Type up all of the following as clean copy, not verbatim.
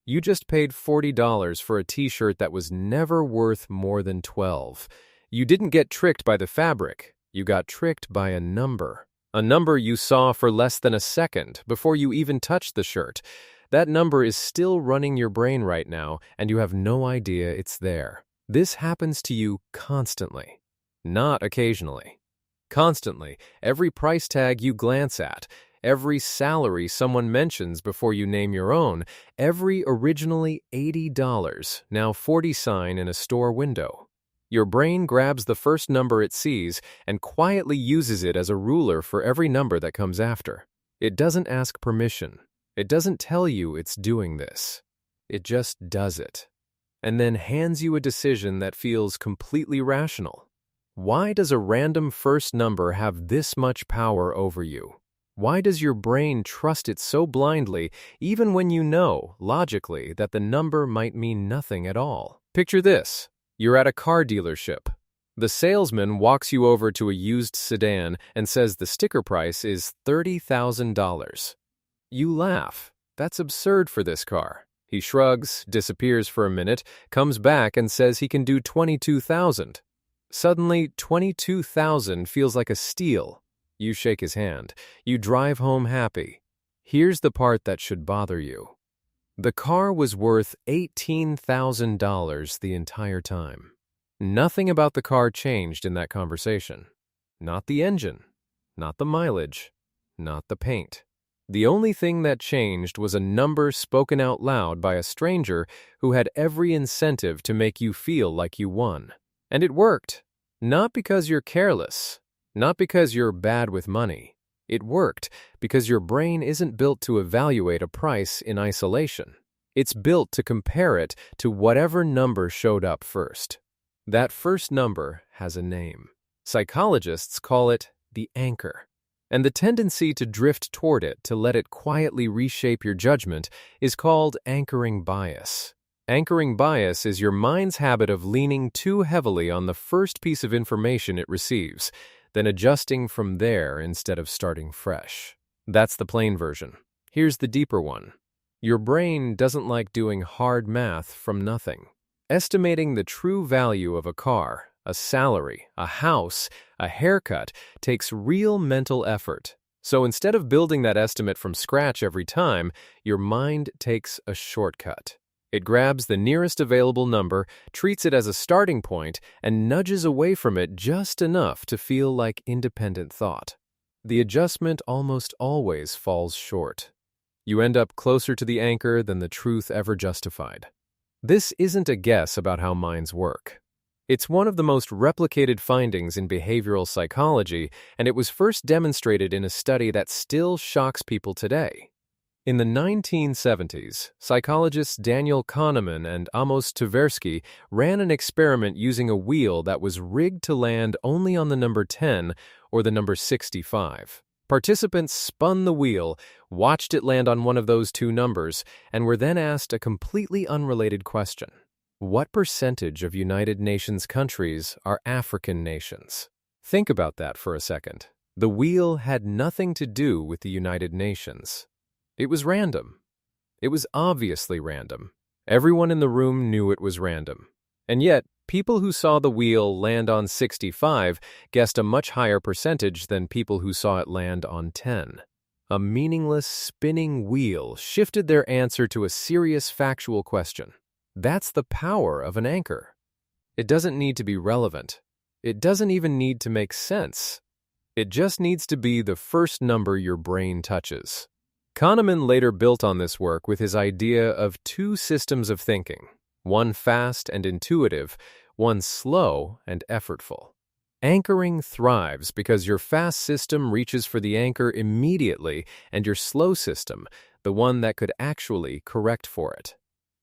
You just paid $40 for a t-shirt that was never worth more than 12. You didn't get tricked by the fabric. You got tricked by a number. A number you saw for less than a second before you even touched the shirt. That number is still running your brain right now, and you have no idea it's there. This happens to you constantly, not occasionally. Constantly, every price tag you glance at, every salary someone mentions before you name your own, every originally $80, now 40 sign in a store window. Your brain grabs the first number it sees and quietly uses it as a ruler for every number that comes after. It doesn't ask permission. It doesn't tell you it's doing this. It just does it. And then hands you a decision that feels completely rational. Why does a random first number have this much power over you? Why does your brain trust it so blindly, even when you know, logically, that the number might mean nothing at all? Picture this. You're at a car dealership. The salesman walks you over to a used sedan and says the sticker price is $30,000. You laugh. That's absurd for this car. He shrugs, disappears for a minute, comes back and says he can do $22,000. Suddenly, $22,000 feels like a steal. You shake his hand. You drive home happy. Here's the part that should bother you. The car was worth $18,000 the entire time. Nothing about the car changed in that conversation. Not the engine, not the mileage, not the paint. The only thing that changed was a number spoken out loud by a stranger who had every incentive to make you feel like you won. And it worked. Not because you're careless, not because you're bad with money. It worked because your brain isn't built to evaluate a price in isolation. It's built to compare it to whatever number showed up first. That first number has a name. Psychologists call it the anchor. And the tendency to drift toward it, to let it quietly reshape your judgment, is called anchoring bias. Anchoring bias is your mind's habit of leaning too heavily on the first piece of information it receives, then adjusting from there instead of starting fresh. That's the plain version. Here's the deeper one. Your brain doesn't like doing hard math from nothing. Estimating the true value of a car, a salary, a house, a haircut takes real mental effort. So instead of building that estimate from scratch every time, your mind takes a shortcut. It grabs the nearest available number, treats it as a starting point, and nudges away from it just enough to feel like independent thought. The adjustment almost always falls short. You end up closer to the anchor than the truth ever justified. This isn't a guess about how minds work. It's one of the most replicated findings in behavioral psychology, and it was first demonstrated in a study that still shocks people today. In the 1970s, psychologists Daniel Kahneman and Amos Tversky ran an experiment using a wheel that was rigged to land only on the number 10 or the number 65. Participants spun the wheel, watched it land on one of those two numbers, and were then asked a completely unrelated question. What percentage of United Nations countries are African nations? Think about that for a second. The wheel had nothing to do with the United Nations. It was random. It was obviously random. Everyone in the room knew it was random. And yet, people who saw the wheel land on 65 guessed a much higher percentage than people who saw it land on 10. A meaningless, spinning wheel shifted their answer to a serious factual question. That's the power of an anchor. It doesn't need to be relevant. It doesn't even need to make sense. It just needs to be the first number your brain touches. Kahneman later built on this work with his idea of two systems of thinking, one fast and intuitive, one slow and effortful. Anchoring thrives because your fast system reaches for the anchor immediately, and your slow system, the one that could actually correct for it,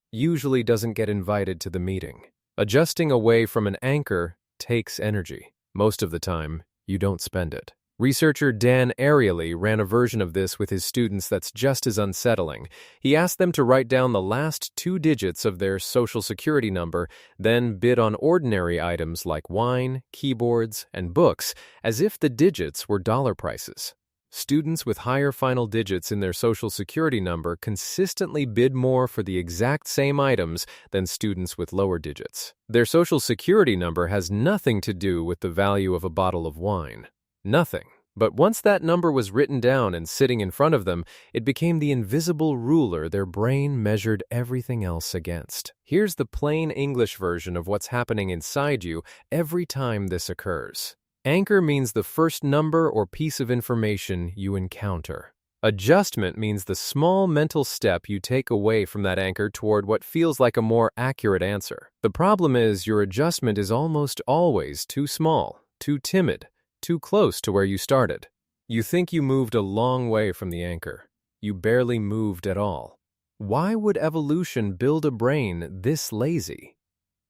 usually doesn't get invited to the meeting. Adjusting away from an anchor takes energy. Most of the time, you don't spend it. Researcher Dan Ariely ran a version of this with his students that's just as unsettling. He asked them to write down the last two digits of their social security number, then bid on ordinary items like wine, keyboards, and books as if the digits were dollar prices. Students with higher final digits in their social security number consistently bid more for the exact same items than students with lower digits. Their social security number has nothing to do with the value of a bottle of wine. Nothing. But once that number was written down and sitting in front of them, it became the invisible ruler their brain measured everything else against. Here's the plain English version of what's happening inside you every time this occurs. Anchor means the first number or piece of information you encounter. Adjustment means the small mental step you take away from that anchor toward what feels like a more accurate answer. The problem is your adjustment is almost always too small, too timid, too close to where you started. You think you moved a long way from the anchor. You barely moved at all. Why would evolution build a brain this lazy?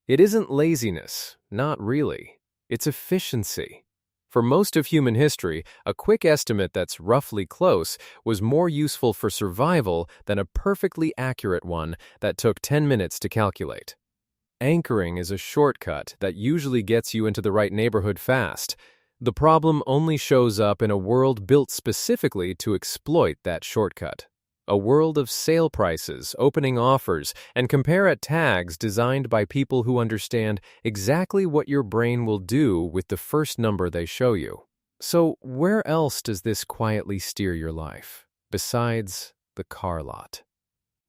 It isn't laziness, not really. It's efficiency. For most of human history, a quick estimate that's roughly close was more useful for survival than a perfectly accurate one that took 10 minutes to calculate. Anchoring is a shortcut that usually gets you into the right neighborhood fast. The problem only shows up in a world built specifically to exploit that shortcut. A world of sale prices, opening offers, and compare at tags designed by people who understand exactly what your brain will do with the first number they show you. So, where else does this quietly steer your life, besides the car lot?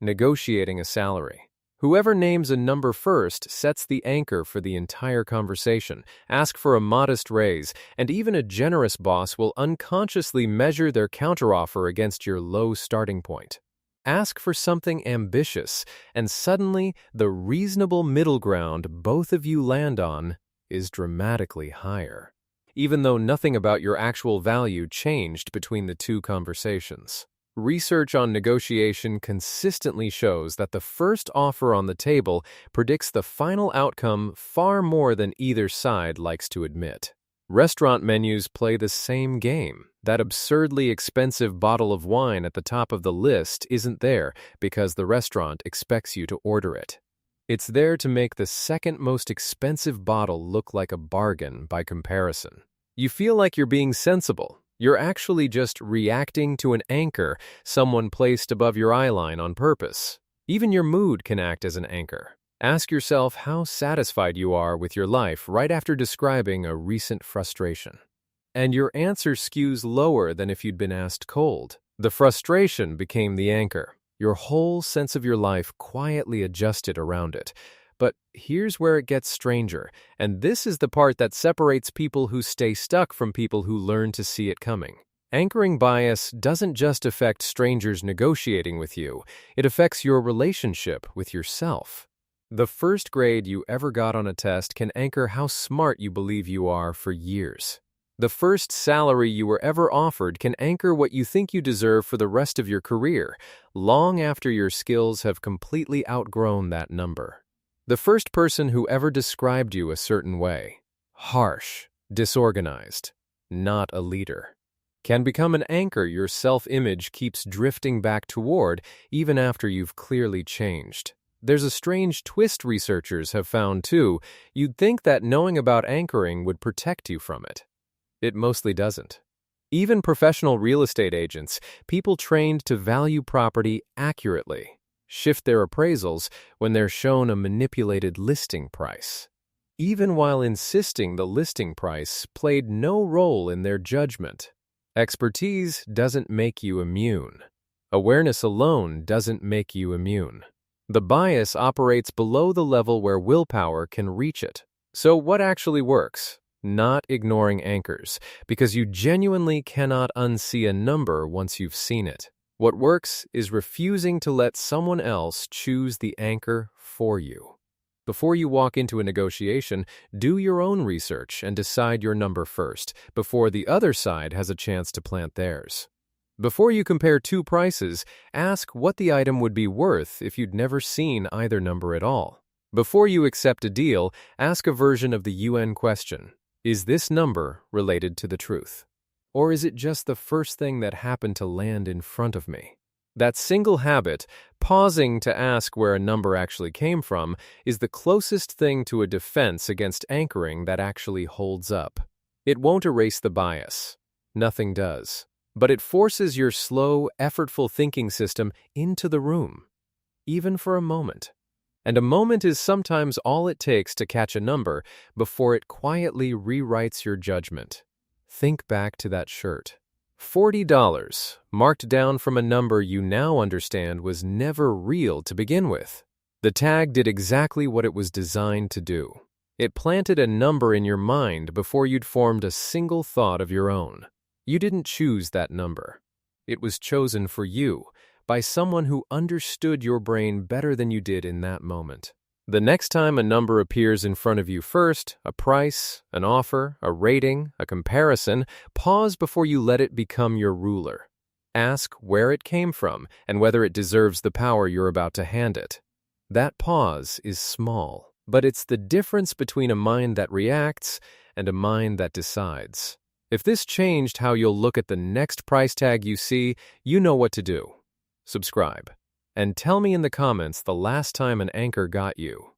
Negotiating a salary. Whoever names a number first sets the anchor for the entire conversation. Ask for a modest raise, and even a generous boss will unconsciously measure their counteroffer against your low starting point. Ask for something ambitious, and suddenly the reasonable middle ground both of you land on is dramatically higher, even though nothing about your actual value changed between the two conversations. Research on negotiation consistently shows that the first offer on the table predicts the final outcome far more than either side likes to admit. Restaurant menus play the same game. That absurdly expensive bottle of wine at the top of the list isn't there because the restaurant expects you to order it. It's there to make the second most expensive bottle look like a bargain by comparison. You feel like you're being sensible. You're actually just reacting to an anchor someone placed above your eyeline on purpose. Even your mood can act as an anchor. Ask yourself how satisfied you are with your life right after describing a recent frustration. And your answer skews lower than if you'd been asked cold. The frustration became the anchor. Your whole sense of your life quietly adjusted around it. But here's where it gets stranger, and this is the part that separates people who stay stuck from people who learn to see it coming. Anchoring bias doesn't just affect strangers negotiating with you, it affects your relationship with yourself. The first grade you ever got on a test can anchor how smart you believe you are for years. The first salary you were ever offered can anchor what you think you deserve for the rest of your career, long after your skills have completely outgrown that number. The first person who ever described you a certain way, harsh, disorganized, not a leader, can become an anchor your self-image keeps drifting back toward even after you've clearly changed. There's a strange twist researchers have found too. You'd think that knowing about anchoring would protect you from it. It mostly doesn't. Even professional real estate agents, people trained to value property accurately, shift their appraisals when they're shown a manipulated listing price, even while insisting the listing price played no role in their judgment. Expertise doesn't make you immune. Awareness alone doesn't make you immune. The bias operates below the level where willpower can reach it. So what actually works? Not ignoring anchors, because you genuinely cannot unsee a number once you've seen it. What works is refusing to let someone else choose the anchor for you. Before you walk into a negotiation, do your own research and decide your number first, before the other side has a chance to plant theirs. Before you compare two prices, ask what the item would be worth if you'd never seen either number at all. Before you accept a deal, ask a version of the UN question: is this number related to the truth? Or is it just the first thing that happened to land in front of me? That single habit, pausing to ask where a number actually came from, is the closest thing to a defense against anchoring that actually holds up. It won't erase the bias. Nothing does. but it forces your slow, effortful thinking system into the room, even for a moment. And a moment is sometimes all it takes to catch a number before it quietly rewrites your judgment. Think back to that shirt. $40, marked down from a number you now understand was never real to begin with. The tag did exactly what it was designed to do. It planted a number in your mind before you'd formed a single thought of your own. You didn't choose that number. It was chosen for you by someone who understood your brain better than you did in that moment. The next time a number appears in front of you first, a price, an offer, a rating, a comparison, pause before you let it become your ruler. Ask where it came from and whether it deserves the power you're about to hand it. That pause is small, but it's the difference between a mind that reacts and a mind that decides. If this changed how you'll look at the next price tag you see, you know what to do. Subscribe. And tell me in the comments the last time an anchor got you.